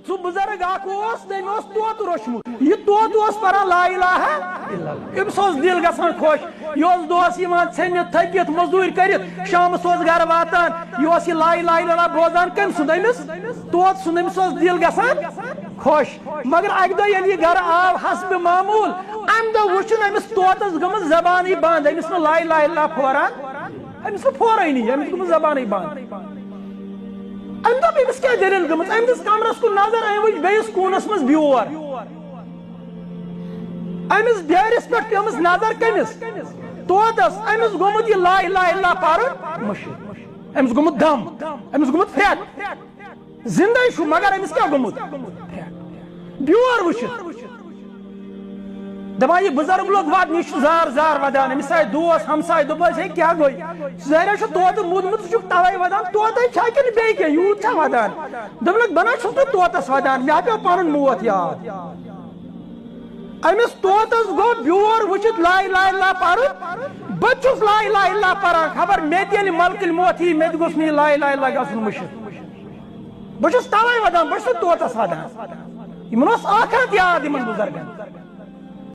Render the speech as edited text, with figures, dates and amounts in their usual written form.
سو بزرگ تم توت روچمت یہ توت پران لا الہ الا اللہ امس دل گژھان خوش یہ دہس ژھنت تھکت مزدوری کرت شامس گھر واتان یہ لا الہ الا اللہ بوزان کم سند امس توت سند امس دل گژھان خوش مگر اکہ دہ یل یہ گھر آو حسب معمول ام دہ وچن امس توتس گمت زبانی بند امس لا الہ الا اللہ پھوران امس پھورانی امس گمت زبانی بند ام دپ امس کیا دلیل گمت ام دس کمرس کن نظر ام وچ بیس کونس مز بیور امس ڈیرس پہ امس نظر کمس توتس امس گومت یہ لا الہ الا اللہ پرن مشید امس گومت دم امس گومت پھیک زندہ شو مگر امس کیا گومت بیور وچھت دپان یہ بزرگ لوگ وات نش زار زار ودان امس آئی دوست ہمسائے دپس ہے کیا گوئی ظاہر چھ توت مودمت چھ توے ودان توتے چھا کن بیٚیہِ کینٛہہ یوٗت چھا ودان دوٚپنکھ بنا چھُس نہٕ توتس ودان مےٚ پیوٚو پنُن موت یاد امس توتس گو بیور وچھت لا الہ الا اللہ پرن بہٕ چھُس لا الہ الا اللہ پران خبر مےٚ تہِ ییٚلہِ ملکل موت یی مےٚ تہِ گوٚژھ نہٕ یہِ لا الہ الا اللہ گژھُن مٔشِتھ بہٕ چھُس توے ودان بہٕ چھُس نہٕ توتس ودان یمن اوس آخرت یاد یمن بزرگن